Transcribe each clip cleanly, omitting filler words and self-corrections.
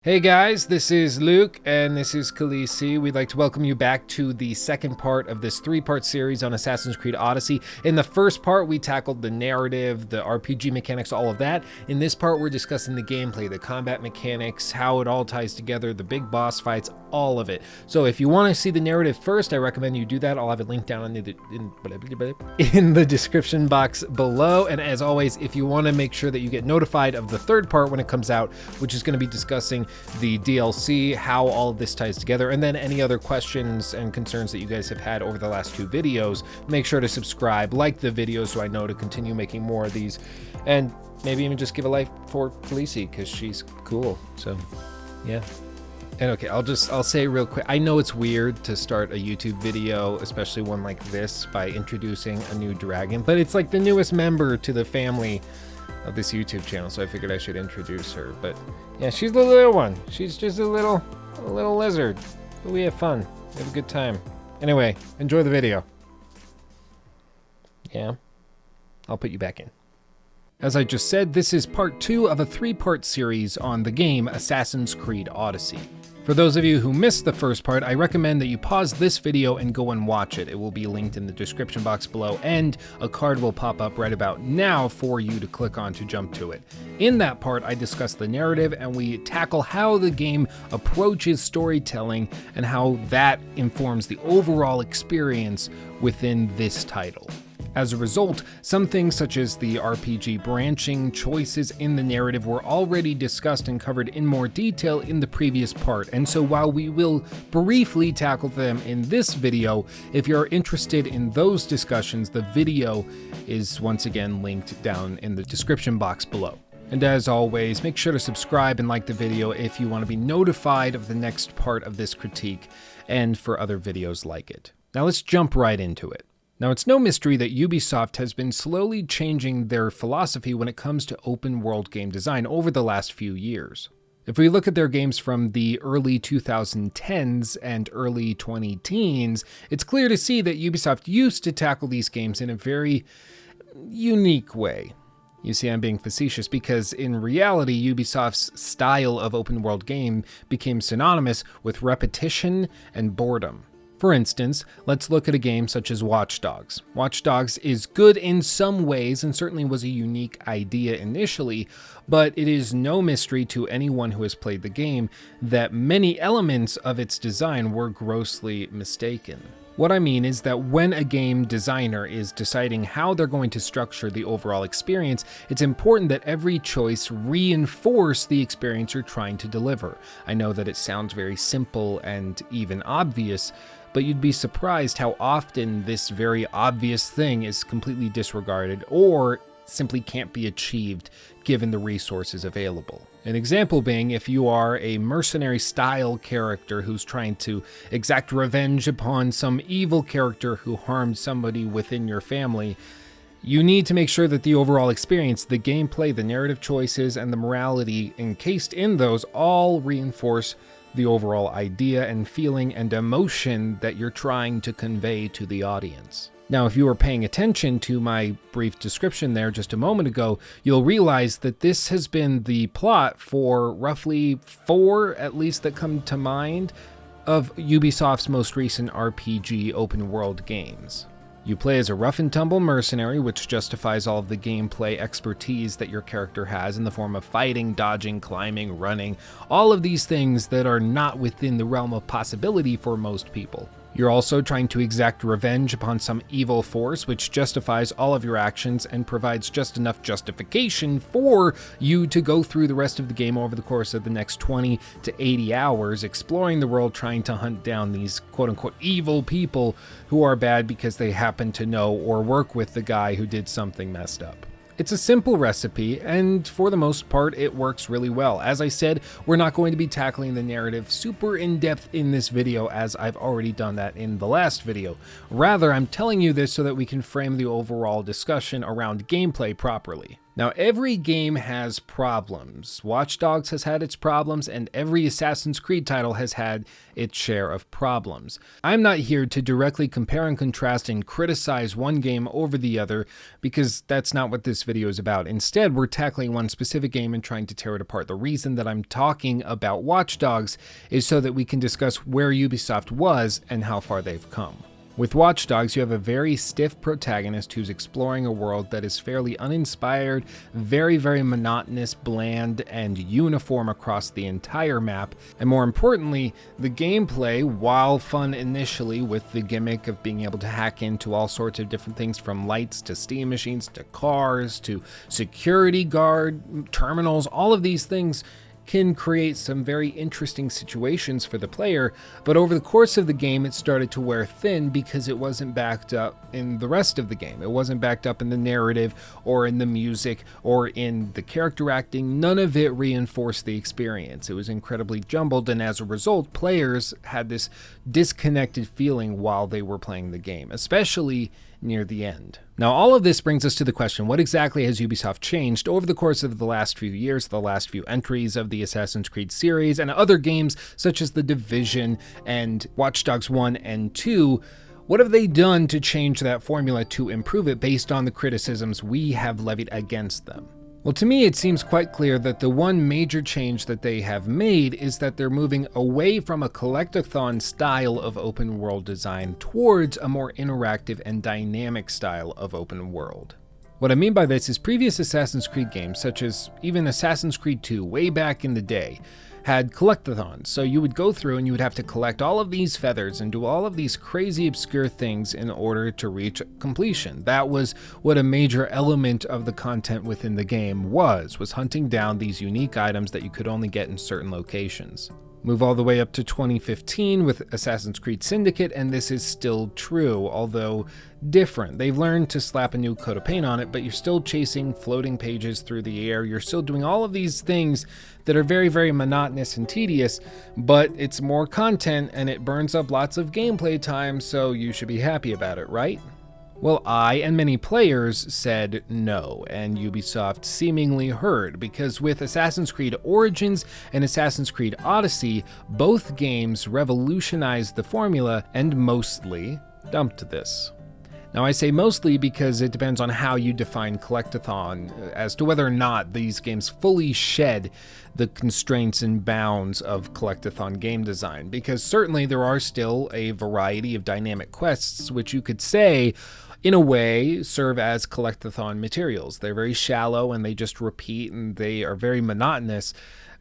Hey guys, this is Luke and this is Khaleesi. We'd like to welcome you back to the second part of this three-part series on Assassin's Creed Odyssey. In the first part, we tackled the narrative, the RPG mechanics, all of that. In this part, we're discussing the gameplay, the combat mechanics, how it all ties together, the big boss fights, all of it. So if you want to see the narrative first, I recommend you do that. I'll have it linked down in the description box below. And as always, if you want to make sure that you get notified of the third part when it comes out, which is going to be discussing the DLC, how all of this ties together, and then any other questions and concerns that you guys have had over the last two videos, make sure to subscribe, like the video so I know to continue making more of these, and maybe even just give a like for Khaleesi because she's cool. So yeah. And okay, I'll say real quick, I know it's weird to start a YouTube video, especially one like this, by introducing a new dragon, but it's like the newest member to the family of this YouTube channel, so I figured I should introduce her. But yeah, she's the little one. She's just a little lizard. But we have fun. We have a good time. Anyway, enjoy the video. Yeah, I'll put you back in. As I just said, this is part 2 of a 3-part series on the game Assassin's Creed Odyssey. For those of you who missed the first part, I recommend that you pause this video and go and watch it. It will be linked in the description box below, and a card will pop up right about now for you to click on to jump to it. In that part, I discuss the narrative and we tackle how the game approaches storytelling and how that informs the overall experience within this title. As a result, some things such as the RPG branching choices in the narrative were already discussed and covered in more detail in the previous part, and so while we will briefly tackle them in this video, if you're interested in those discussions, the video is once again linked down in the description box below. And as always, make sure to subscribe and like the video if you want to be notified of the next part of this critique and for other videos like it. Now let's jump right into it. Now, it's no mystery that Ubisoft has been slowly changing their philosophy when it comes to open world game design over the last few years. If we look at their games from the early 2010s and early 2010s, it's clear to see that Ubisoft used to tackle these games in a very unique way. You see, I'm being facetious because in reality, Ubisoft's style of open world game became synonymous with repetition and boredom. For instance, let's look at a game such as Watch Dogs. Watch Dogs is good in some ways and certainly was a unique idea initially, but it is no mystery to anyone who has played the game that many elements of its design were grossly mistaken. What I mean is that when a game designer is deciding how they're going to structure the overall experience, it's important that every choice reinforce the experience you're trying to deliver. I know that it sounds very simple and even obvious, but you'd be surprised how often this very obvious thing is completely disregarded or simply can't be achieved given the resources available. An example being, if you are a mercenary-style character who's trying to exact revenge upon some evil character who harmed somebody within your family, you need to make sure that the overall experience, the gameplay, the narrative choices, and the morality encased in those all reinforce the overall idea and feeling and emotion that you're trying to convey to the audience. Now, if you were paying attention to my brief description there just a moment ago, you'll realize that this has been the plot for roughly 4, at least that come to mind, of Ubisoft's most recent RPG open world games. You play as a rough-and-tumble mercenary, which justifies all of the gameplay expertise that your character has in the form of fighting, dodging, climbing, running, all of these things that are not within the realm of possibility for most people. You're also trying to exact revenge upon some evil force, which justifies all of your actions and provides just enough justification for you to go through the rest of the game over the course of the next 20 to 80 hours, exploring the world trying to hunt down these quote-unquote evil people who are bad because they happen to know or work with the guy who did something messed up. It's a simple recipe, and for the most part, it works really well. As I said, we're not going to be tackling the narrative super in-depth in this video, as I've already done that in the last video. Rather, I'm telling you this so that we can frame the overall discussion around gameplay properly. Now, every game has problems. Watch Dogs has had its problems, and every Assassin's Creed title has had its share of problems. I'm not here to directly compare and contrast and criticize one game over the other, because that's not what this video is about. Instead, we're tackling one specific game and trying to tear it apart. The reason that I'm talking about Watch Dogs is so that we can discuss where Ubisoft was and how far they've come. With Watch Dogs, you have a very stiff protagonist who's exploring a world that is fairly uninspired, very monotonous, bland, and uniform across the entire map. And more importantly, the gameplay, while fun initially with the gimmick of being able to hack into all sorts of different things from lights to steam machines to cars to security guard terminals, all of these things can create some very interesting situations for the player, but over the course of the game it started to wear thin because it wasn't backed up in the rest of the game. It wasn't backed up in the narrative or in the music or in the character acting. None of it reinforced the experience. It was incredibly jumbled, and as a result, players had this disconnected feeling while they were playing the game, especially near the end. Now, all of this brings us to the question, what exactly has Ubisoft changed over the course of the last few years, the last few entries of the Assassin's Creed series, and other games such as The Division and Watch Dogs 1 and 2? What have they done to change that formula to improve it based on the criticisms we have levied against them? Well, to me, it seems quite clear that the one major change that they have made is that they're moving away from a collectathon style of open world design towards a more interactive and dynamic style of open world. What I mean by this is previous Assassin's Creed games, such as even Assassin's Creed 2 way back in the day, had collectathons. So you would go through and you would have to collect all of these feathers and do all of these crazy obscure things in order to reach completion. That was what a major element of the content within the game was hunting down these unique items that you could only get in certain locations. Move all the way up to 2015 with Assassin's Creed Syndicate, and this is still true, although different. They've learned to slap a new coat of paint on it, but you're still chasing floating pages through the air. You're still doing all of these things that are very monotonous and tedious, but it's more content and it burns up lots of gameplay time, so you should be happy about it, right? Well, I and many players said no, and Ubisoft seemingly heard, because with Assassin's Creed Origins and Assassin's Creed Odyssey, both games revolutionized the formula and mostly dumped this. Now, I say mostly because it depends on how you define collectathon as to whether or not these games fully shed the constraints and bounds of collectathon game design, because certainly there are still a variety of dynamic quests which you could say in a way serve as collectathon materials. They're very shallow and they just repeat and they are very monotonous,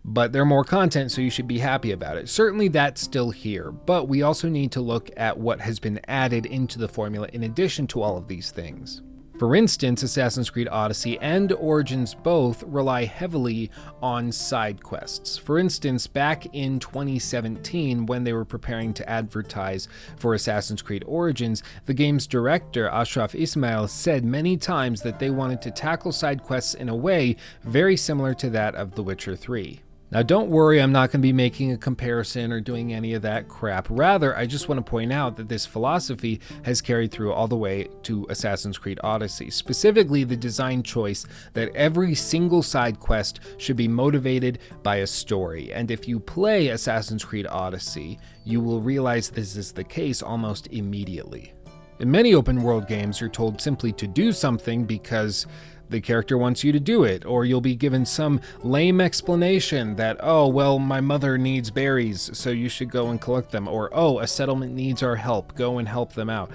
but they're more content, so you should be happy about it. Certainly that's still here, but we also need to look at what has been added into the formula in addition to all of these things. For instance, Assassin's Creed Odyssey and Origins both rely heavily on side quests. For instance, back in 2017, when they were preparing to advertise for Assassin's Creed Origins, the game's director, Ashraf Ismail, said many times that they wanted to tackle side quests in a way very similar to that of The Witcher 3. Now, don't worry, I'm not going to be making a comparison or doing any of that crap. Rather, I just want to point out that this philosophy has carried through all the way to Assassin's Creed Odyssey, specifically the design choice that every single side quest should be motivated by a story. And if you play Assassin's Creed Odyssey, you will realize this is the case almost immediately. In many open world games, you're told simply to do something because the character wants you to do it, or you'll be given some lame explanation that, oh, well, my mother needs berries, so you should go and collect them, or, oh, a settlement needs our help, go and help them out.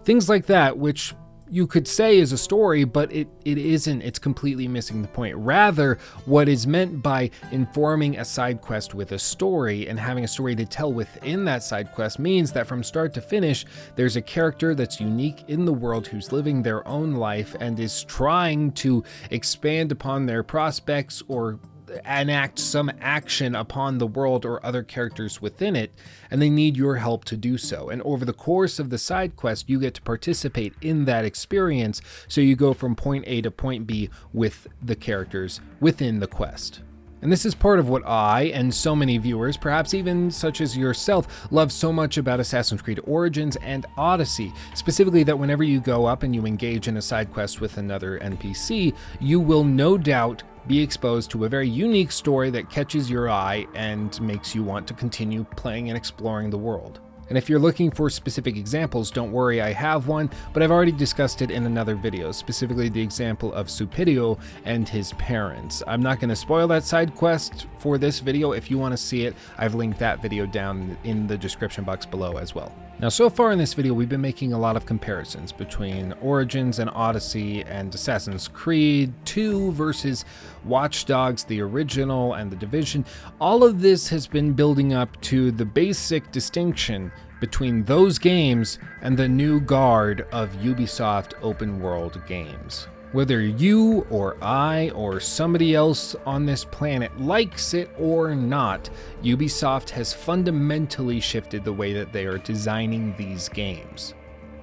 Things like that, which you could say is a story, but it isn't. It's completely missing the point. Rather, what is meant by informing a side quest with a story and having a story to tell within that side quest means that from start to finish, there's a character that's unique in the world who's living their own life and is trying to expand upon their prospects or enact some action upon the world or other characters within it, and they need your help to do so. And over the course of the side quest, you get to participate in that experience, so you go from point A to point B with the characters within the quest. And this is part of what I, and so many viewers, perhaps even such as yourself, love so much about Assassin's Creed Origins and Odyssey. Specifically that whenever you go up and you engage in a side quest with another NPC, you will no doubt be exposed to a very unique story that catches your eye and makes you want to continue playing and exploring the world. And if you're looking for specific examples, don't worry, I have one, but I've already discussed it in another video, specifically the example of Supidio and his parents. I'm not going to spoil that side quest for this video. If you want to see it, I've linked that video down in the description box below as well. Now, so far in this video, we've been making a lot of comparisons between Origins and Odyssey and Assassin's Creed 2 versus Watch Dogs, the original, and The Division. All of this has been building up to the basic distinction between those games and the new guard of Ubisoft open world games. Whether you or I or somebody else on this planet likes it or not, Ubisoft has fundamentally shifted the way that they are designing these games.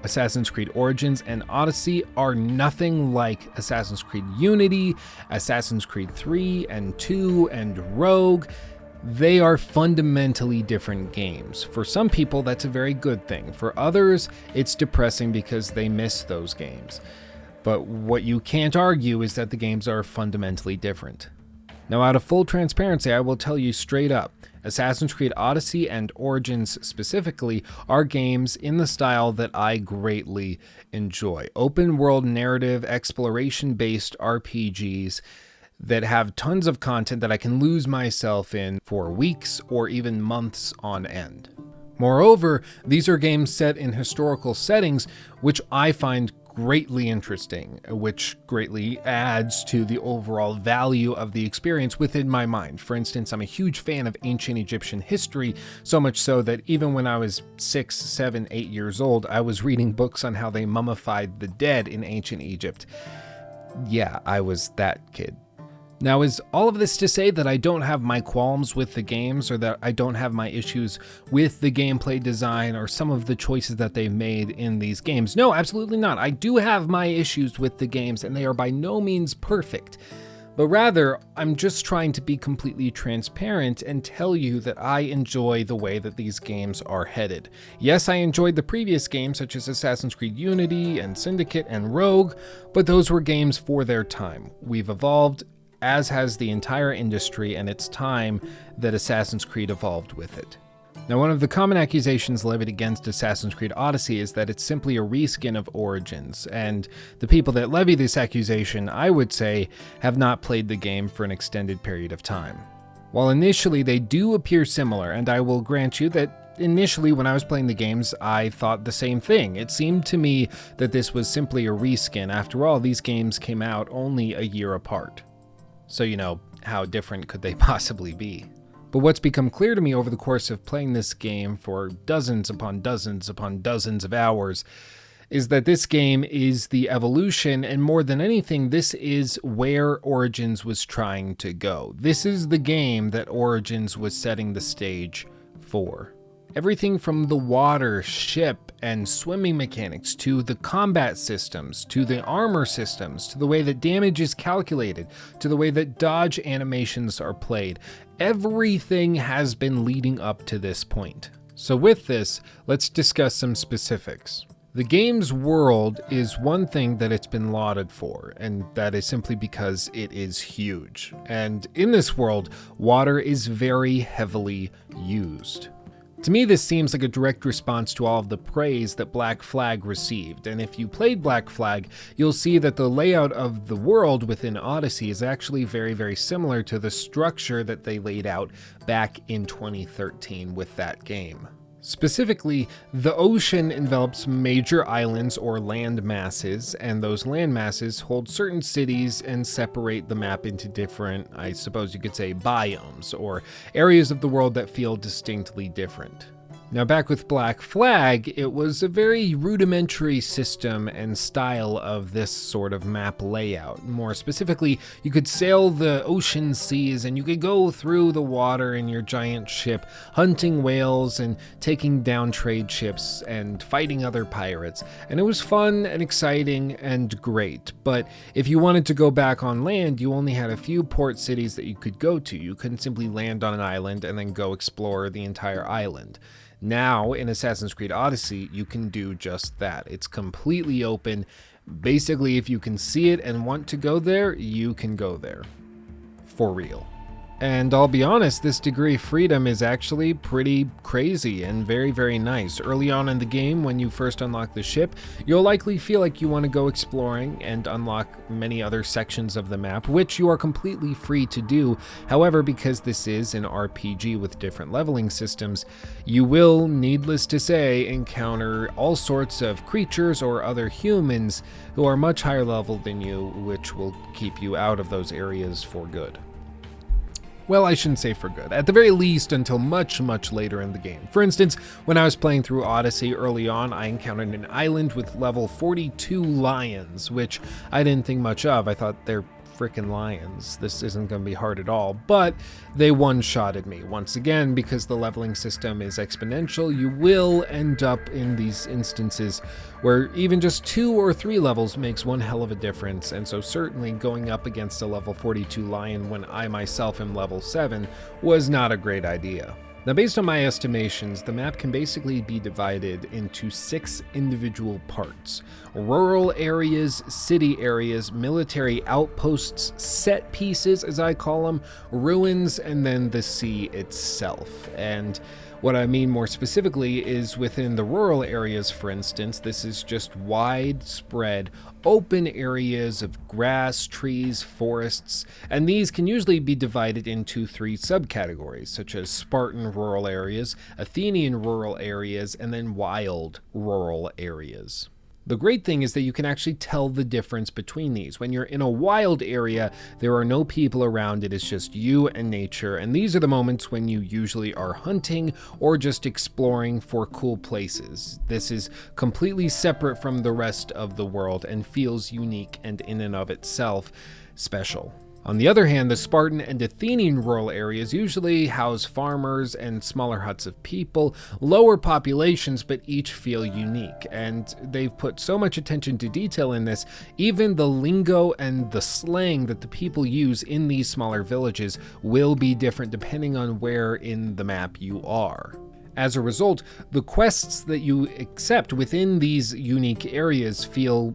Assassin's Creed Origins and Odyssey are nothing like Assassin's Creed Unity, Assassin's Creed 3 and 2 and Rogue. They are fundamentally different games. For some people, that's a very good thing. For others, it's depressing because they miss those games. But what you can't argue is that the games are fundamentally different. Now, out of full transparency, I will tell you straight up, Assassin's Creed Odyssey and Origins specifically are games in the style that I greatly enjoy. Open world narrative, exploration-based RPGs that have tons of content that I can lose myself in for weeks or even months on end. Moreover, these are games set in historical settings, which I find greatly interesting, which greatly adds to the overall value of the experience within my mind. For instance, I'm a huge fan of ancient Egyptian history, so much so that even when I was 6, 7, 8 years old, I was reading books on how they mummified the dead in ancient Egypt. Yeah, I was that kid. Now, is all of this to say that I don't have my qualms with the games or that I don't have my issues with the gameplay design or some of the choices that they've made in these games? No, absolutely not. I do have my issues with the games and they are by no means perfect. But rather, I'm just trying to be completely transparent and tell you that I enjoy the way that these games are headed. Yes, I enjoyed the previous games such as Assassin's Creed Unity and Syndicate and Rogue, but those were games for their time. We've evolved, as has the entire industry, and it's time that Assassin's Creed evolved with it. Now, one of the common accusations levied against Assassin's Creed Odyssey is that it's simply a reskin of Origins, and the people that levy this accusation, I would say, have not played the game for an extended period of time. While initially they do appear similar, and I will grant you that initially when I was playing the games, I thought the same thing. It seemed to me that this was simply a reskin. After all, these games came out only a year apart. So, you know, how different could they possibly be? But what's become clear to me over the course of playing this game for dozens upon dozens upon dozens of hours is that this game is the evolution, and more than anything, this is where Origins was trying to go. This is the game that Origins was setting the stage for. Everything from the water, ship, and swimming mechanics, to the combat systems, to the armor systems, to the way that damage is calculated, to the way that dodge animations are played. Everything has been leading up to this point. So with this, let's discuss some specifics. The game's world is one thing that it's been lauded for, and that is simply because it is huge. And in this world, water is very heavily used. To me, this seems like a direct response to all of the praise that Black Flag received, and if you played Black Flag, you'll see that the layout of the world within Odyssey is actually very, very similar to the structure that they laid out back in 2013 with that game. Specifically, the ocean envelops major islands or land masses, and those land masses hold certain cities and separate the map into different, I suppose you could say, biomes, or areas of the world that feel distinctly different. Now back with Black Flag, it was a very rudimentary system and style of this sort of map layout. More specifically, you could sail the ocean seas and you could go through the water in your giant ship, hunting whales and taking down trade ships and fighting other pirates. And it was fun and exciting and great. But if you wanted to go back on land, you only had a few port cities that you could go to. You couldn't simply land on an island and then go explore the entire island. Now, in Assassin's Creed Odyssey, you can do just that. It's completely open. Basically, if you can see it and want to go there, you can go there. For real. And I'll be honest, this degree of freedom is actually pretty crazy and very, very nice. Early on in the game, when you first unlock the ship, you'll likely feel like you want to go exploring and unlock many other sections of the map, which you are completely free to do. However, because this is an RPG with different leveling systems, you will, needless to say, encounter all sorts of creatures or other humans who are much higher level than you, which will keep you out of those areas for good. Well, I shouldn't say for good. At the very least, until much, much later in the game. For instance, when I was playing through Odyssey early on, I encountered an island with level 42 lions, which I didn't think much of. I thought they're frickin' lions. This isn't going to be hard at all, but they one-shotted me. Once again, because the leveling system is exponential, you will end up in these instances where even just 2 or 3 levels makes one hell of a difference, and so certainly going up against a level 42 lion when I myself am level 7 was not a great idea. Now, based on my estimations, the map can basically be divided into 6 individual parts: rural areas, city areas, military outposts, set pieces as I call them, ruins, and then the sea itself. And what I mean more specifically is within the rural areas, for instance, this is just widespread open areas of grass, trees, forests, and these can usually be divided into 3 subcategories, such as Spartan rural areas, Athenian rural areas, and then wild rural areas. The great thing is that you can actually tell the difference between these. When you're in a wild area, there are no people around, it is just you and nature, and these are the moments when you usually are hunting or just exploring for cool places. This is completely separate from the rest of the world and feels unique and in and of itself special. On the other hand, the Spartan and Athenian rural areas usually house farmers and smaller huts of people, lower populations, but each feel unique. And they've put so much attention to detail in this, even the lingo and the slang that the people use in these smaller villages will be different depending on where in the map you are. As a result, the quests that you accept within these unique areas feel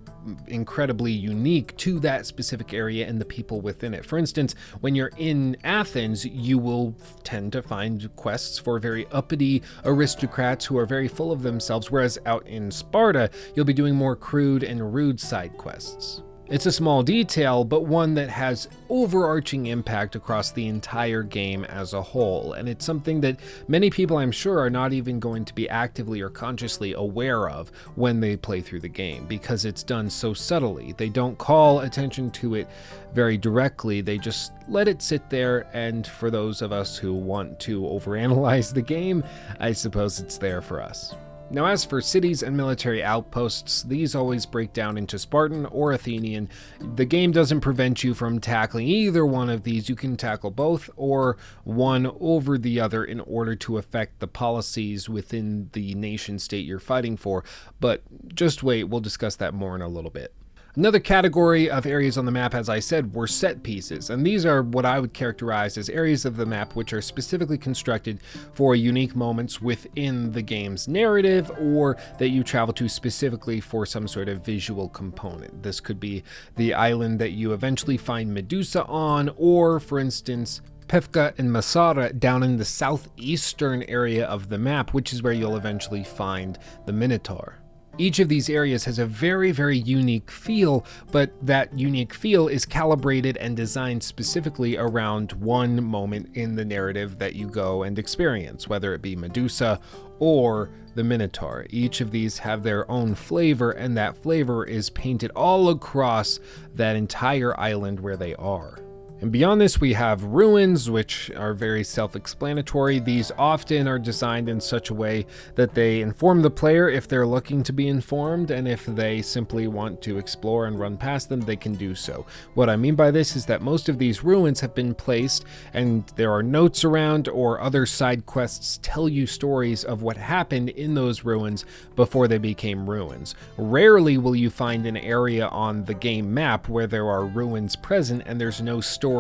incredibly unique to that specific area and the people within it. For instance, when you're in Athens, you will tend to find quests for very uppity aristocrats who are very full of themselves, whereas out in Sparta, you'll be doing more crude and rude side quests. It's a small detail, but one that has overarching impact across the entire game as a whole, and it's something that many people, I'm sure, are not even going to be actively or consciously aware of when they play through the game, because it's done so subtly. They don't call attention to it very directly, they just let it sit there, and for those of us who want to overanalyze the game, I suppose it's there for us. Now, as for cities and military outposts, these always break down into Spartan or Athenian. The game doesn't prevent you from tackling either one of these. You can tackle both or one over the other in order to affect the policies within the nation state you're fighting for. But just wait, we'll discuss that more in a little bit. Another category of areas on the map, as I said, were set pieces, and these are what I would characterize as areas of the map which are specifically constructed for unique moments within the game's narrative, or that you travel to specifically for some sort of visual component. This could be the island that you eventually find Medusa on, or, for instance, Pefka and Masara down in the southeastern area of the map, which is where you'll eventually find the Minotaur. Each of these areas has a very, very unique feel, but that unique feel is calibrated and designed specifically around one moment in the narrative that you go and experience, whether it be Medusa or the Minotaur. Each of these have their own flavor, and that flavor is painted all across that entire island where they are. And beyond this, we have ruins, which are very self-explanatory. These often are designed in such a way that they inform the player if they're looking to be informed, and if they simply want to explore and run past them, they can do so. What I mean by this is that most of these ruins have been placed, and there are notes around, or other side quests tell you stories of what happened in those ruins before they became ruins. Rarely will you find an area on the game map where there are ruins present and there's no story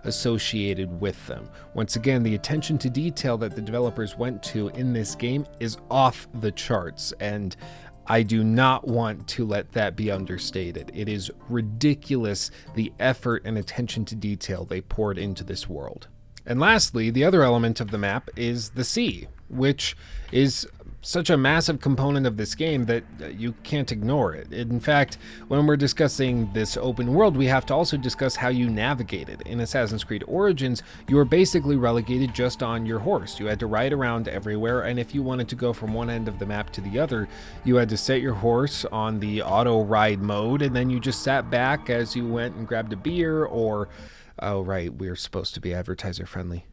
associated with them. Once again, the attention to detail that the developers went to in this game is off the charts, and I do not want to let that be understated. It is ridiculous the effort and attention to detail they poured into this world. And lastly, the other element of the map is the sea, which is such a massive component of this game that you can't ignore it. In fact, when we're discussing this open world, we have to also discuss how you navigate it. In Assassin's Creed Origins, you were basically relegated just on your horse. You had to ride around everywhere, and if you wanted to go from one end of the map to the other, you had to set your horse on the auto ride mode, and then you just sat back as you went and grabbed a beer, or, oh right, we're supposed to be advertiser friendly.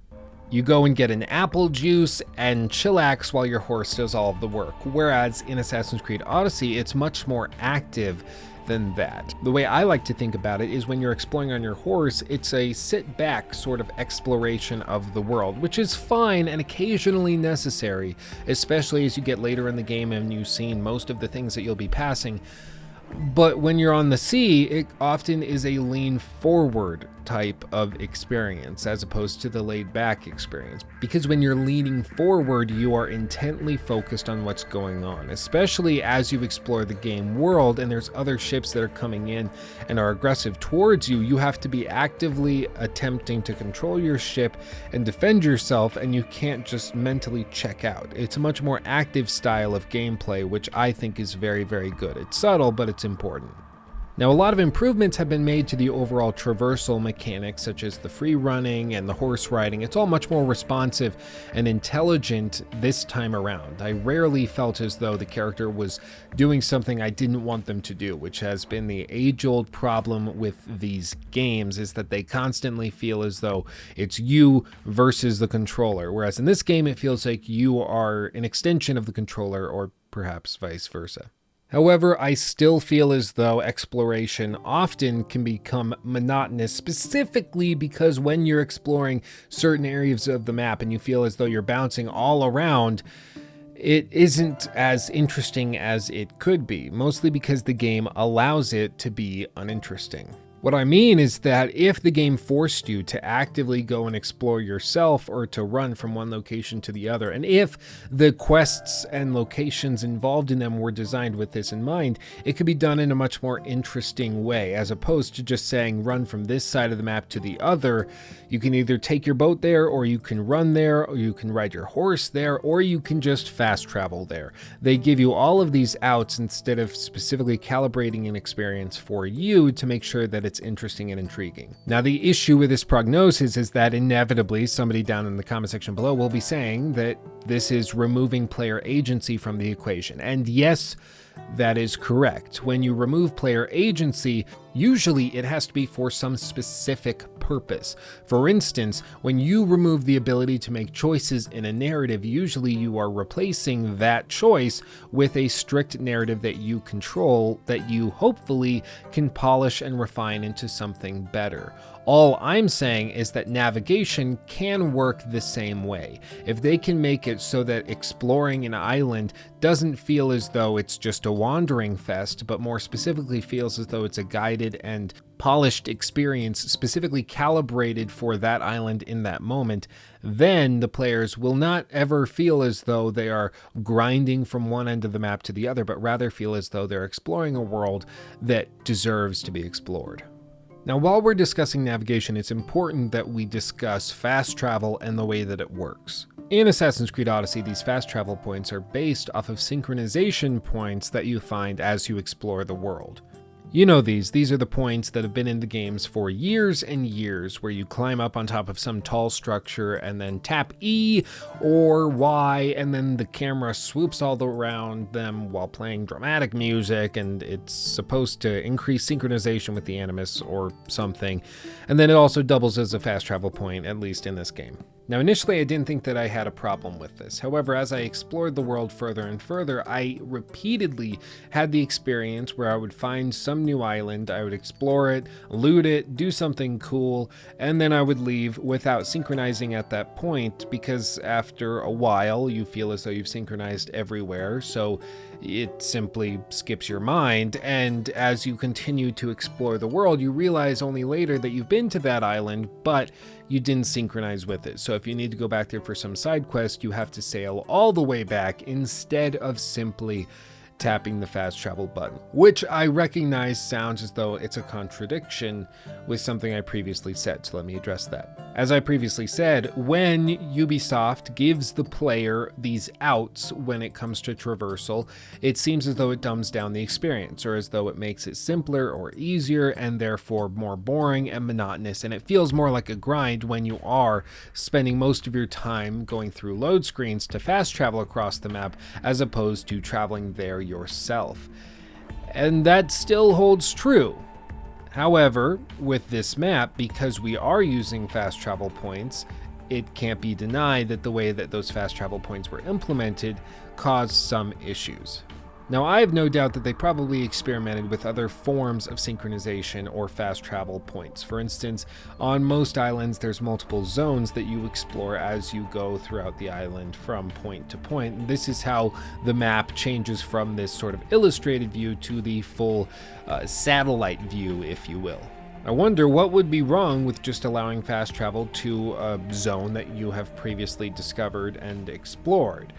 You go and get an apple juice and chillax while your horse does all of the work. Whereas in Assassin's Creed Odyssey, it's much more active than that. The way I like to think about it is when you're exploring on your horse, it's a sit back sort of exploration of the world, which is fine and occasionally necessary, especially as you get later in the game and you've seen most of the things that you'll be passing. But when you're on the sea, it often is a lean forward type of experience as opposed to the laid back experience. Because when you're leaning forward, you are intently focused on what's going on, especially as you explore the game world and there's other ships that are coming in and are aggressive towards you. You have to be actively attempting to control your ship and defend yourself, and you can't just mentally check out. It's a much more active style of gameplay, which I think is very, very good. It's subtle, but it's important. Now, a lot of improvements have been made to the overall traversal mechanics, such as the free running and the horse riding. It's all much more responsive and intelligent this time around. I rarely felt as though the character was doing something I didn't want them to do, which has been the age-old problem with these games, is that they constantly feel as though it's you versus the controller. Whereas in this game, it feels like you are an extension of the controller, or perhaps vice versa. However, I still feel as though exploration often can become monotonous, specifically because when you're exploring certain areas of the map and you feel as though you're bouncing all around, it isn't as interesting as it could be, mostly because the game allows it to be uninteresting. What I mean is that if the game forced you to actively go and explore yourself or to run from one location to the other, and if the quests and locations involved in them were designed with this in mind, it could be done in a much more interesting way, as opposed to just saying run from this side of the map to the other. You can either take your boat there, or you can run there, or you can ride your horse there, or you can just fast travel there. They give you all of these outs instead of specifically calibrating an experience for you to make sure that it's interesting and intriguing. Now, the issue with this prognosis is that inevitably somebody down in the comment section below will be saying that this is removing player agency from the equation. And yes, that is correct. When you remove player agency, usually it has to be for some specific purpose. For instance, when you remove the ability to make choices in a narrative, usually you are replacing that choice with a strict narrative that you control, that you hopefully can polish and refine into something better. All I'm saying is that navigation can work the same way. If they can make it so that exploring an island doesn't feel as though it's just a wandering fest, but more specifically feels as though it's a guided and polished experience specifically calibrated for that island in that moment, then the players will not ever feel as though they are grinding from one end of the map to the other, but rather feel as though they're exploring a world that deserves to be explored. Now, while we're discussing navigation, it's important that we discuss fast travel and the way that it works. In Assassin's Creed Odyssey, these fast travel points are based off of synchronization points that you find as you explore the world. You know these are the points that have been in the games for years and years, where you climb up on top of some tall structure and then tap E or Y, and then the camera swoops all around them while playing dramatic music, and it's supposed to increase synchronization with the animus or something. And then it also doubles as a fast travel point, at least in this game. Now, initially I didn't think that I had a problem with this. However, as I explored the world further and further, I repeatedly had the experience where I would find some new island, I would explore it, loot it, do something cool, and then I would leave without synchronizing at that point, because after a while you feel as though you've synchronized everywhere, so it simply skips your mind, and as you continue to explore the world, you realize only later that you've been to that island, but you didn't synchronize with it. So if you need to go back there for some side quest, you have to sail all the way back instead of simply tapping the fast travel button, which I recognize sounds as though it's a contradiction with something I previously said, so let me address that. As I previously said, when Ubisoft gives the player these outs when it comes to traversal, it seems as though it dumbs down the experience, or as though it makes it simpler or easier and therefore more boring and monotonous, and it feels more like a grind when you are spending most of your time going through load screens to fast travel across the map as opposed to traveling there yourself. And that still holds true. However, with this map, because we are using fast travel points, it can't be denied that the way that those fast travel points were implemented caused some issues. Now, I have no doubt that they probably experimented with other forms of synchronization or fast travel points. For instance, on most islands, there's multiple zones that you explore as you go throughout the island from point to point. And this is how the map changes from this sort of illustrated view to the full satellite view, if you will. I wonder what would be wrong with just allowing fast travel to a zone that you have previously discovered and explored.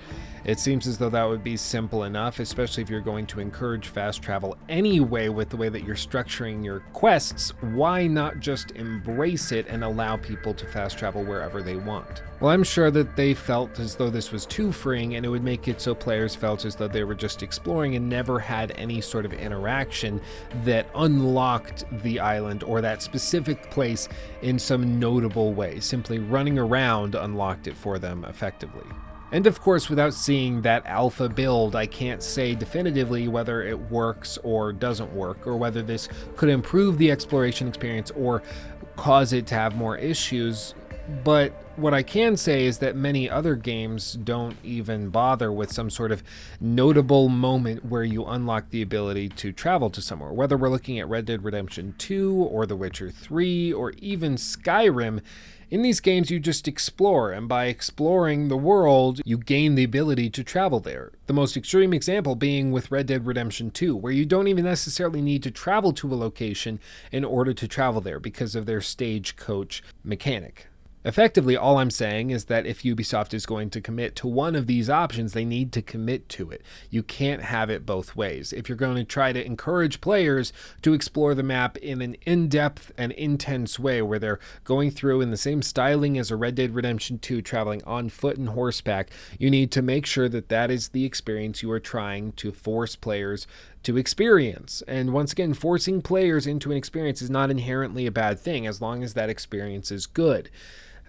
It seems as though that would be simple enough, especially if you're going to encourage fast travel anyway with the way that you're structuring your quests. Why not just embrace it and allow people to fast travel wherever they want? Well, I'm sure that they felt as though this was too freeing, and it would make it so players felt as though they were just exploring and never had any sort of interaction that unlocked the island or that specific place in some notable way. Simply running around unlocked it for them effectively. And of course, without seeing that alpha build, I can't say definitively whether it works or doesn't work, or whether this could improve the exploration experience or cause it to have more issues. But what I can say is that many other games don't even bother with some sort of notable moment where you unlock the ability to travel to somewhere. Whether we're looking at Red Dead Redemption 2 or The Witcher 3 or even Skyrim, in these games you just explore, and by exploring the world, you gain the ability to travel there. The most extreme example being with Red Dead Redemption 2, where you don't even necessarily need to travel to a location in order to travel there because of their stagecoach mechanic. Effectively, all I'm saying is that if Ubisoft is going to commit to one of these options, they need to commit to it. You can't have it both ways. If you're going to try to encourage players to explore the map in an in-depth and intense way, where they're going through in the same styling as a Red Dead Redemption 2, traveling on foot and horseback, you need to make sure that that is the experience you are trying to force players to experience. And once again, forcing players into an experience is not inherently a bad thing, as long as that experience is good.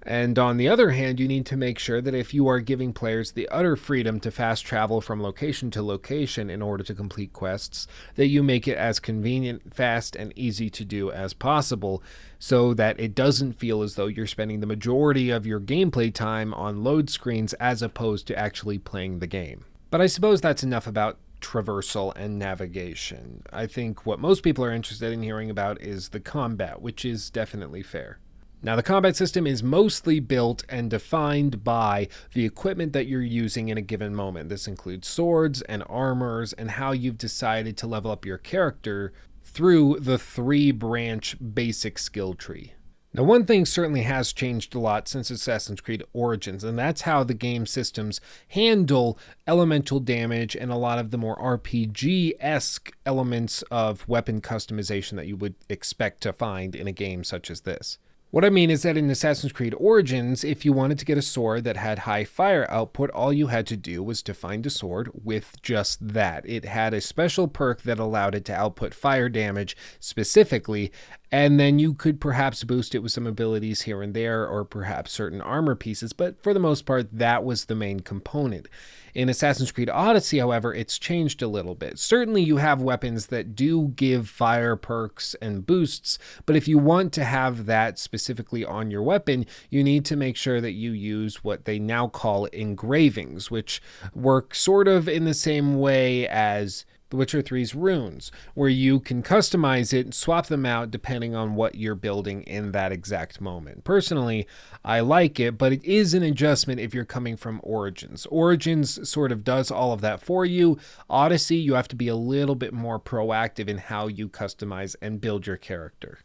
And on the other hand, you need to make sure that if you are giving players the utter freedom to fast travel from location to location in order to complete quests, that you make it as convenient, fast, and easy to do as possible, so that it doesn't feel as though you're spending the majority of your gameplay time on load screens as opposed to actually playing the game. But I suppose that's enough about traversal and navigation. I think what most people are interested in hearing about is the combat, which is definitely fair. Now, the combat system is mostly built and defined by the equipment that you're using in a given moment. This includes swords and armors and how you've decided to level up your character through the 3-branch basic skill tree. Now, one thing certainly has changed a lot since Assassin's Creed Origins, and that's how the game systems handle elemental damage and a lot of the more RPG-esque elements of weapon customization that you would expect to find in a game such as this. What I mean is that in Assassin's Creed Origins, if you wanted to get a sword that had high fire output, all you had to do was to find a sword with just that. It had a special perk that allowed it to output fire damage specifically, and then you could perhaps boost it with some abilities here and there, or perhaps certain armor pieces, but for the most part, that was the main component. In Assassin's Creed Odyssey, however, it's changed a little bit. Certainly you have weapons that do give fire perks and boosts, but if you want to have that specifically on your weapon, you need to make sure that you use what they now call engravings, which work sort of in the same way as The Witcher 3's runes, where you can customize it and swap them out depending on what you're building in that exact moment. Personally, I like it, but it is an adjustment if you're coming from Origins. Origins sort of does all of that for you. Odyssey, you have to be a little bit more proactive in how you customize and build your character.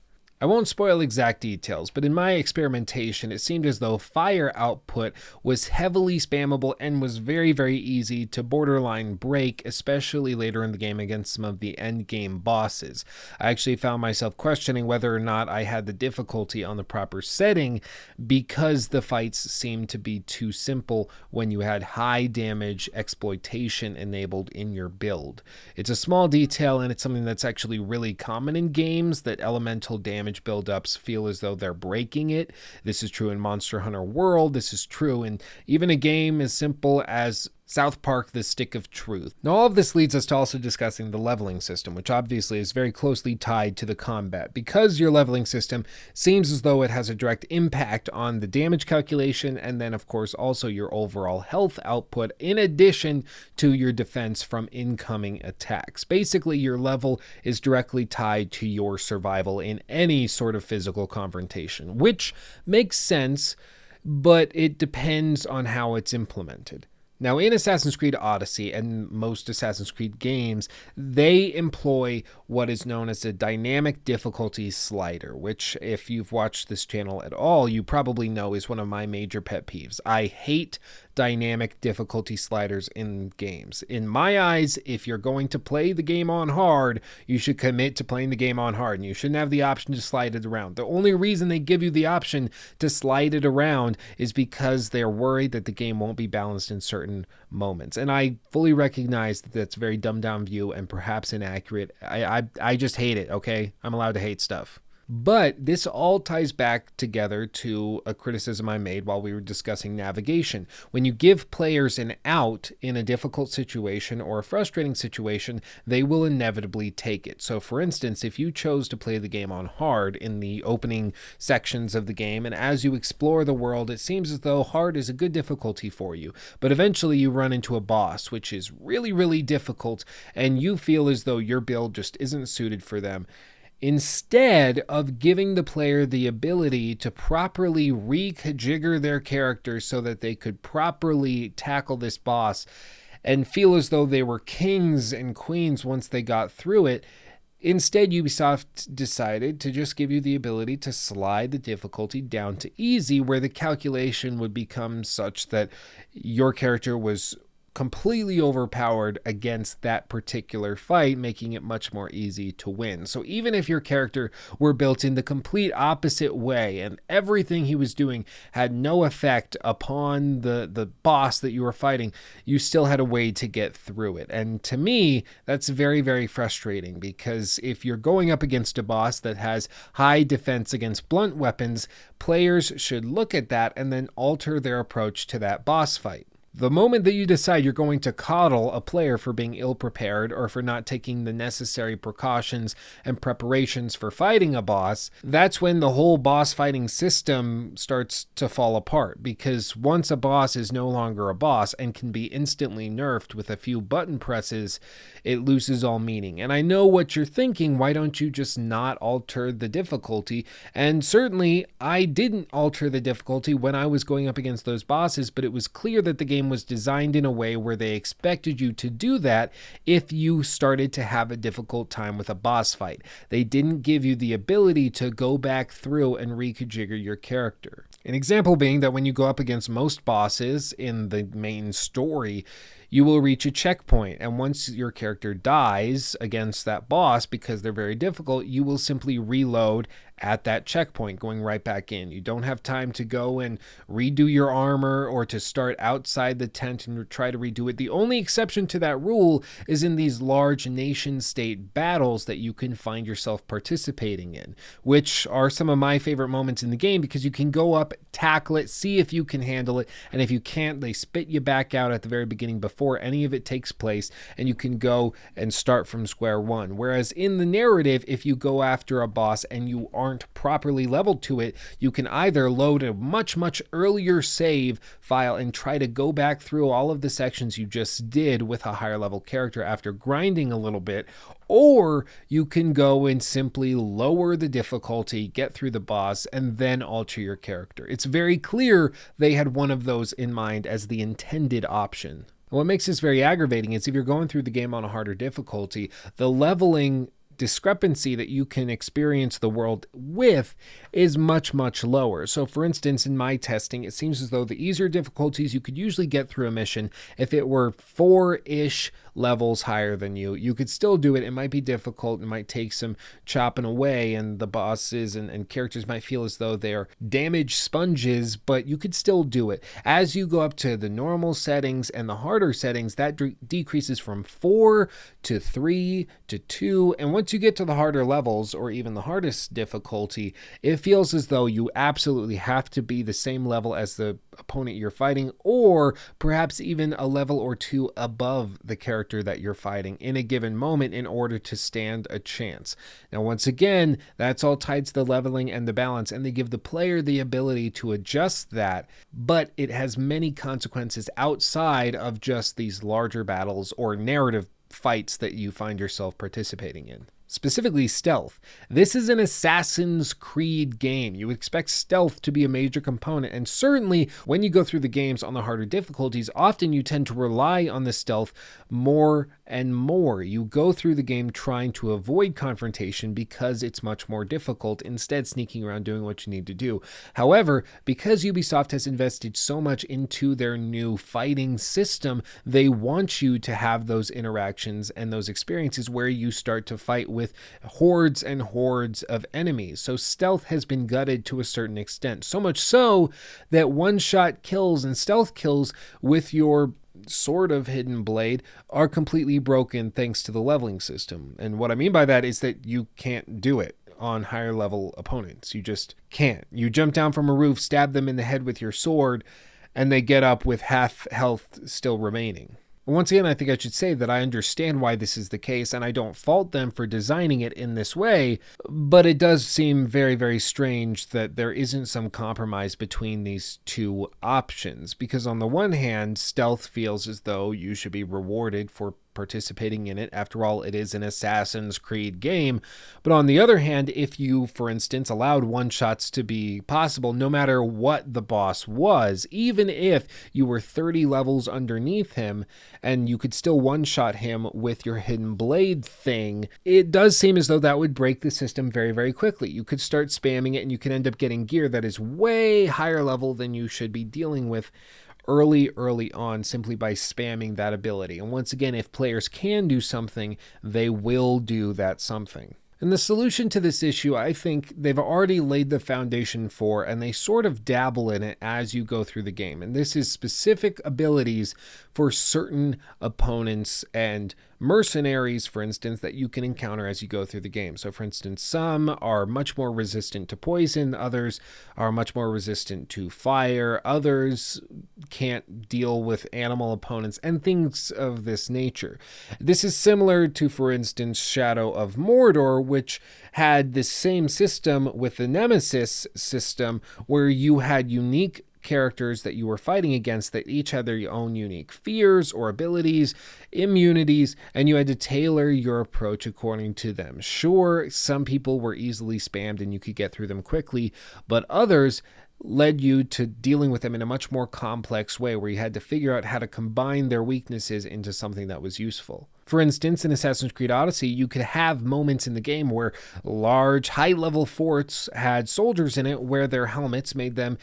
I won't spoil exact details, but in my experimentation, it seemed as though fire output was heavily spammable and was very, very easy to borderline break, especially later in the game against some of the end game bosses. I actually found myself questioning whether or not I had the difficulty on the proper setting because the fights seemed to be too simple when you had high damage exploitation enabled in your build. It's a small detail, and it's something that's actually really common in games, that elemental damage buildups feel as though they're breaking it. This is true in Monster Hunter World. This is true in even a game as simple as South Park: The Stick of Truth. Now, all of this leads us to also discussing the leveling system, which obviously is very closely tied to the combat, because your leveling system seems as though it has a direct impact on the damage calculation, and then of course also your overall health output, in addition to your defense from incoming attacks. Basically, your level is directly tied to your survival in any sort of physical confrontation, which makes sense, but it depends on how it's implemented. Now, in Assassin's Creed Odyssey and most Assassin's Creed games, they employ what is known as a dynamic difficulty slider, which, if you've watched this channel at all, you probably know is one of my major pet peeves. I hate dynamic difficulty sliders in games. In my eyes, if you're going to play the game on hard, you should commit to playing the game on hard, and you shouldn't have the option to slide it around. The only reason they give you the option to slide it around is because they're worried that the game won't be balanced in certain moments. And I fully recognize that that's a very dumbed down view and perhaps inaccurate. I just hate it, okay? I'm allowed to hate stuff. But this all ties back together to a criticism I made while we were discussing navigation. When you give players an out in a difficult situation or a frustrating situation, they will inevitably take it. So for instance, if you chose to play the game on hard in the opening sections of the game, and as you explore the world, it seems as though hard is a good difficulty for you, but eventually you run into a boss, which is really, really difficult, and you feel as though your build just isn't suited for them. Instead of giving the player the ability to properly rejigger their character so that they could properly tackle this boss and feel as though they were kings and queens once they got through it, instead Ubisoft decided to just give you the ability to slide the difficulty down to easy, where the calculation would become such that your character was completely overpowered against that particular fight, making it much more easy to win. So even if your character were built in the complete opposite way and everything he was doing had no effect upon the boss that you were fighting, you still had a way to get through it. And to me, that's very, very frustrating, because if you're going up against a boss that has high defense against blunt weapons, players should look at that and then alter their approach to that boss fight. The moment that you decide you're going to coddle a player for being ill-prepared or for not taking the necessary precautions and preparations for fighting a boss, that's when the whole boss fighting system starts to fall apart, because once a boss is no longer a boss and can be instantly nerfed with a few button presses, it loses all meaning. And I know what you're thinking, why don't you just not alter the difficulty? And certainly I didn't alter the difficulty when I was going up against those bosses, but it was clear that the game was designed in a way where they expected you to do that if you started to have a difficult time with a boss fight. They didn't give you the ability to go back through and reconfigure your character. An example being that when you go up against most bosses in the main story, you will reach a checkpoint, and once your character dies against that boss because they're very difficult, you will simply reload at that checkpoint, going right back in. You don't have time to go and redo your armor or to start outside the tent and try to redo it. The only exception to that rule is in these large nation-state battles that you can find yourself participating in, which are some of my favorite moments in the game because you can go up, tackle it, see if you can handle it, and if you can't, they spit you back out at the very beginning before any of it takes place, and you can go and start from square one. Whereas in the narrative, if you go after a boss and you aren't properly leveled to it, you can either load a much earlier save file and try to go back through all of the sections you just did with a higher level character after grinding a little bit, or you can go and simply lower the difficulty, get through the boss, and then alter your character. It's very clear they had one of those in mind as the intended option. What makes this very aggravating is if you're going through the game on a harder difficulty, the leveling discrepancy that you can experience the world with is much lower. So for instance, in my testing, it seems as though the easier difficulties you could usually get through a mission if it were 4-ish levels higher than you. You could still do it. It might be difficult. It might take some chopping away, and the bosses and characters might feel as though they're damaged sponges, but you could still do it. As you go up to the normal settings and the harder settings, that decreases from 4 to 3 to 2, and once you get to the harder levels, or even the hardest difficulty, it feels as though you absolutely have to be the same level as the opponent you're fighting, or perhaps even a level or two above the character that you're fighting in a given moment in order to stand a chance. Now, once again, that's all tied to the leveling and the balance, and they give the player the ability to adjust that, but it has many consequences outside of just these larger battles or narrative fights that you find yourself participating in. Specifically stealth. This is an Assassin's Creed game. You would expect stealth to be a major component, and certainly when you go through the games on the harder difficulties, often you tend to rely on the stealth more and more. You go through the game trying to avoid confrontation because it's much more difficult, instead sneaking around doing what you need to do. However, because Ubisoft has invested so much into their new fighting system, they want you to have those interactions and those experiences where you start to fight with hordes and hordes of enemies. So stealth has been gutted to a certain extent, so much so that one-shot kills and stealth kills with your sort of hidden blade are completely broken thanks to the leveling system. And what I mean by that is that you can't do it on higher level opponents. You just can't. You jump down from a roof, stab them in the head with your sword, and they get up with half health still remaining. Once again, I think I should say that I understand why this is the case, and I don't fault them for designing it in this way, but it does seem very strange that there isn't some compromise between these two options, because on the one hand, stealth feels as though you should be rewarded for participating in it. After all, it is an Assassin's Creed game. But on the other hand, if you, for instance, allowed one-shots to be possible no matter what the boss was, even if you were 30 levels underneath him and you could still one-shot him with your hidden blade thing, it does seem as though that would break the system very quickly. You could start spamming it and you could end up getting gear that is way higher level than you should be dealing with early on simply by spamming that ability. And once again, if players can do something, they will do that something. And the solution to this issue, I think they've already laid the foundation for, and they sort of dabble in it as you go through the game. And this is specific abilities for certain opponents and mercenaries, for instance, that you can encounter as you go through the game. So for instance, some are much more resistant to poison, others are much more resistant to fire, others can't deal with animal opponents, and things of this nature. This is similar to, for instance, Shadow of Mordor, which had the same system with the Nemesis system, where you had unique characters that you were fighting against that each had their own unique fears or abilities, immunities, and you had to tailor your approach according to them. Sure, some people were easily spammed and you could get through them quickly, but others led you to dealing with them in a much more complex way, where you had to figure out how to combine their weaknesses into something that was useful. For instance, in Assassin's Creed Odyssey, you could have moments in the game where large, high-level forts had soldiers in it where their helmets made them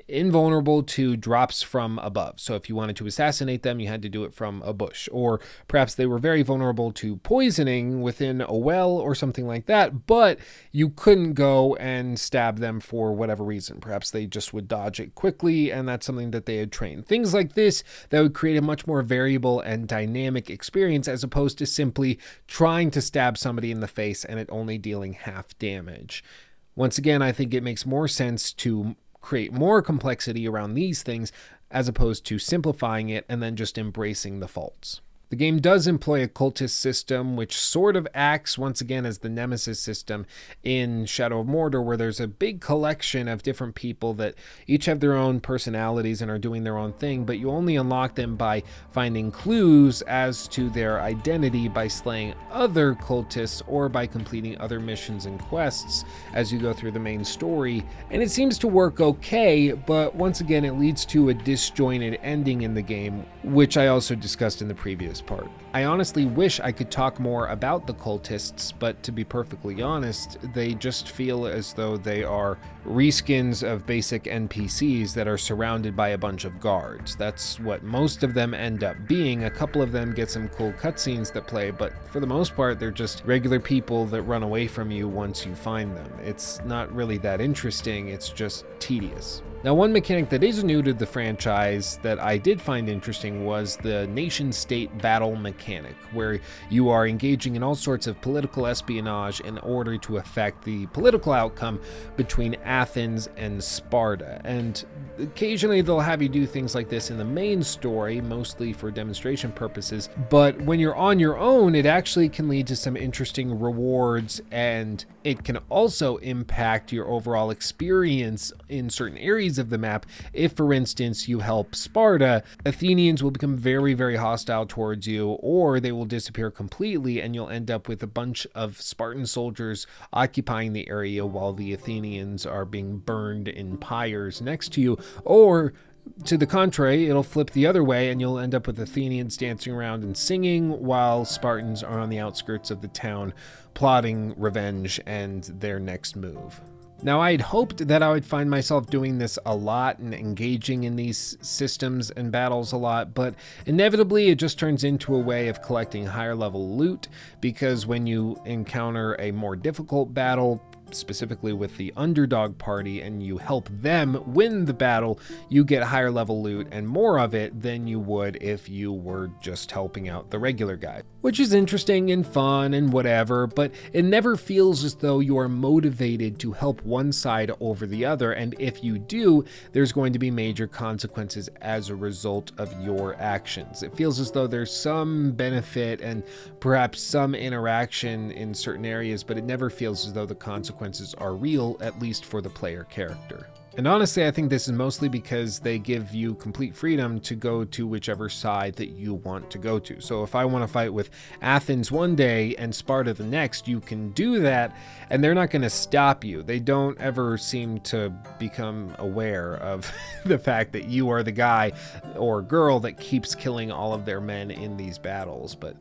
invulnerable to drops from above. So if you wanted to assassinate them, you had to do it from a bush, or perhaps they were very vulnerable to poisoning within a well or something like that, but you couldn't go and stab them for whatever reason. Perhaps they just would dodge it quickly, and that's something that they had trained. Things like this that would create a much more variable and dynamic experience, as opposed to simply trying to stab somebody in the face and it only dealing half damage. Once again, I think it makes more sense to create more complexity around these things as opposed to simplifying it and then just embracing the faults. The game does employ a cultist system, which sort of acts once again as the nemesis system in Shadow of Mordor, where there's a big collection of different people that each have their own personalities and are doing their own thing, but you only unlock them by finding clues as to their identity by slaying other cultists or by completing other missions and quests as you go through the main story. And it seems to work okay, but once again it leads to a disjointed ending in the game, which I also discussed in the previous part. I honestly wish I could talk more about the cultists, but to be perfectly honest, they just feel as though they are reskins of basic NPCs that are surrounded by a bunch of guards. That's what most of them end up being. A couple of them get some cool cutscenes that play, but for the most part, they're just regular people that run away from you once you find them. It's not really that interesting, it's just tedious. Now, one mechanic that is new to the franchise that I did find interesting was the nation-state battle mechanic, where you are engaging in all sorts of political espionage in order to affect the political outcome between Athens and Sparta. And occasionally they'll have you do things like this in the main story, mostly for demonstration purposes, but when you're on your own, it actually can lead to some interesting rewards, and it can also impact your overall experience in certain areas of the map. If, for instance, you help Sparta, Athenians will become very, very hostile towards you, or they will disappear completely, and you'll end up with a bunch of Spartan soldiers occupying the area while the Athenians are being burned in pyres next to you. Or to the contrary, it'll flip the other way and you'll end up with Athenians dancing around and singing while Spartans are on the outskirts of the town plotting revenge and their next move. Now, I'd hoped that I would find myself doing this a lot and engaging in these systems and battles a lot, but inevitably it just turns into a way of collecting higher level loot, because when you encounter a more difficult battle, specifically with the underdog party, and you help them win the battle, you get higher level loot and more of it than you would if you were just helping out the regular guy. Which is interesting and fun and whatever, but it never feels as though you are motivated to help one side over the other, and if you do, there's going to be major consequences as a result of your actions. It feels as though there's some benefit and perhaps some interaction in certain areas, but it never feels as though the consequences are real, at least for the player character. And honestly, I think this is mostly because they give you complete freedom to go to whichever side that you want to go to. So if I want to fight with Athens one day and Sparta the next, you can do that, and they're not going to stop you. They don't ever seem to become aware of the fact that you are the guy or girl that keeps killing all of their men in these battles, but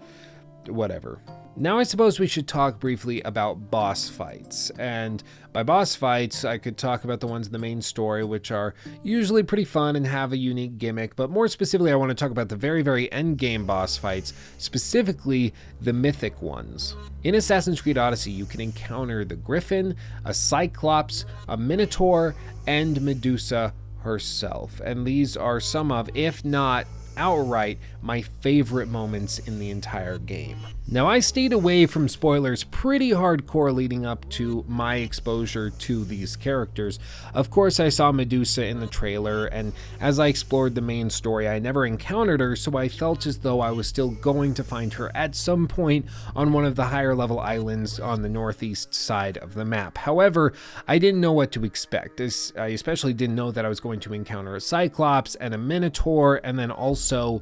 whatever. Now I suppose we should talk briefly about boss fights, and by boss fights I could talk about the ones in the main story, which are usually pretty fun and have a unique gimmick, but more specifically I want to talk about the very, very end game boss fights, specifically the mythic ones. In Assassin's Creed Odyssey you can encounter the Griffin, a Cyclops, a Minotaur, and Medusa herself, and these are some of, if not outright, my favorite moments in the entire game. Now, I stayed away from spoilers pretty hardcore leading up to my exposure to these characters. Of course, I saw Medusa in the trailer, and as I explored the main story, I never encountered her, so I felt as though I was still going to find her at some point on one of the higher level islands on the northeast side of the map. However, I didn't know what to expect. I especially didn't know that I was going to encounter a Cyclops and a Minotaur, and then also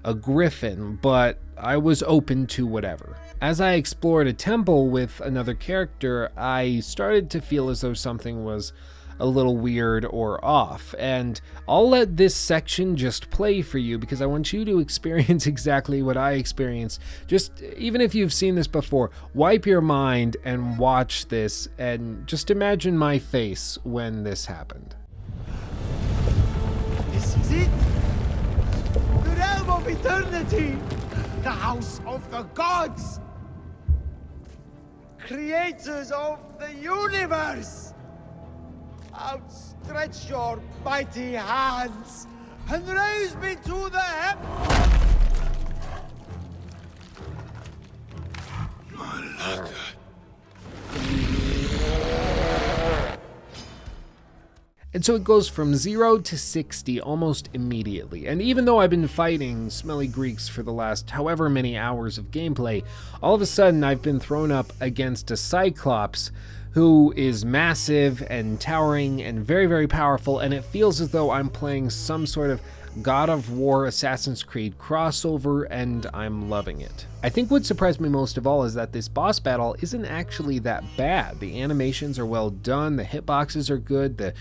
a Griffin, but I was open to whatever. As I explored a temple with another character, I started to feel as though something was a little weird or off, and I'll let this section just play for you because I want you to experience exactly what I experienced. Just, even if you've seen this before, wipe your mind and watch this and just imagine my face when this happened. This is it. The realm of eternity. The house of the gods. Creators of the universe. Outstretch your mighty hands and raise me to the heavens. And so it goes from 0 to 60 almost immediately. And even though I've been fighting smelly Greeks for the last however many hours of gameplay, all of a sudden I've been thrown up against a Cyclops who is massive and towering and very, very powerful, and it feels as though I'm playing some sort of God of War Assassin's Creed crossover, and I'm loving it. I think what surprised me most of all is that this boss battle isn't actually that bad. The animations are well done, the hitboxes are good, the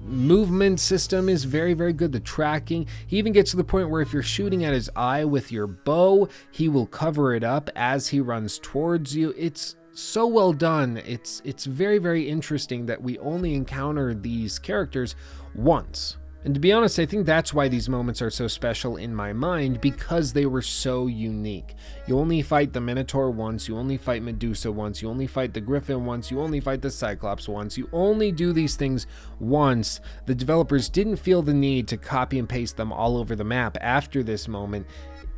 movement system is very, very good, the tracking. He even gets to the point where if you're shooting at his eye with your bow, he will cover it up as he runs towards you. It's so well done. It's very, very interesting that we only encounter these characters once. And to be honest, I think that's why these moments are so special in my mind, because they were so unique. You only fight the Minotaur once, you only fight Medusa once, you only fight the Griffin once, you only fight the Cyclops once, you only do these things once. The developers didn't feel the need to copy and paste them all over the map after this moment.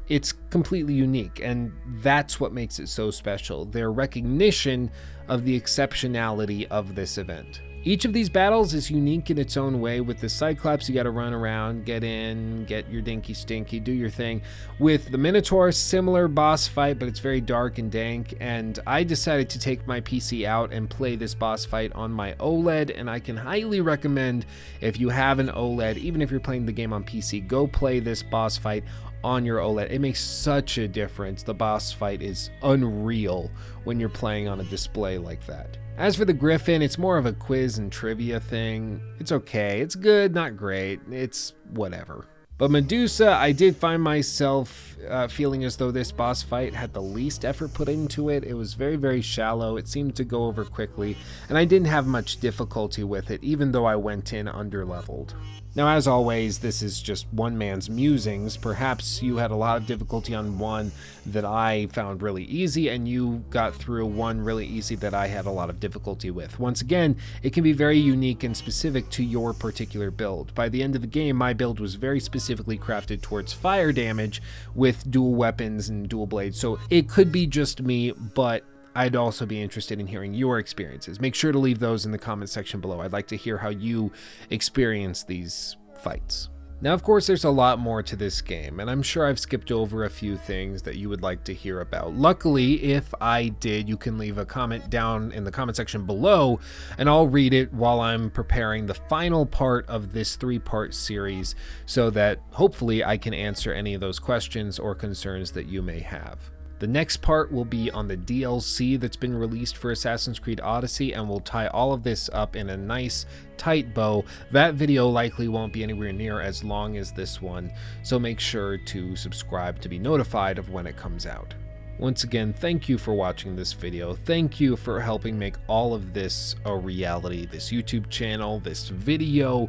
It's completely unique, and that's what makes it so special, their recognition of the exceptionality of this event. Each of these battles is unique in its own way. With the Cyclops, you gotta run around, get in, get your dinky stinky, do your thing. With the Minotaur, similar boss fight, but it's very dark and dank, and I decided to take my PC out and play this boss fight on my OLED, and I can highly recommend, if you have an OLED, even if you're playing the game on PC, go play this boss fight on your OLED. It makes such a difference. The boss fight is unreal when you're playing on a display like that. As for the Griffin, it's more of a quiz and trivia thing. It's okay, it's good, not great, it's whatever. But Medusa, I did find myself feeling as though this boss fight had the least effort put into it. It was very, very shallow, it seemed to go over quickly, and I didn't have much difficulty with it, even though I went in underleveled. Now, as always, this is just one man's musings. Perhaps you had a lot of difficulty on one that I found really easy, and you got through one really easy that I had a lot of difficulty with. Once again, it can be very unique and specific to your particular build. By the end of the game, my build was very specifically crafted towards fire damage with dual weapons and dual blades, so it could be just me, but I'd also be interested in hearing your experiences. Make sure to leave those in the comment section below. I'd like to hear how you experience these fights. Now, of course, there's a lot more to this game, and I'm sure I've skipped over a few things that you would like to hear about. Luckily, if I did, you can leave a comment down in the comment section below, and I'll read it while I'm preparing the final part of this 3-part series, so that hopefully I can answer any of those questions or concerns that you may have. The next part will be on the DLC that's been released for Assassin's Creed Odyssey, and we'll tie all of this up in a nice, tight bow. That video likely won't be anywhere near as long as this one, so make sure to subscribe to be notified of when it comes out. Once again, thank you for watching this video. Thank you for helping make all of this a reality. This YouTube channel, this video,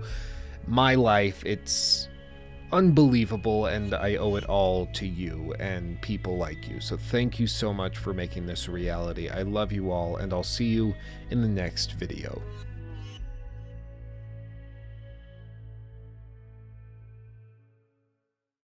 my life, it's unbelievable, and I owe it all to you and people like you. So thank you so much for making this a reality. I love you all, and I'll see you in the next video.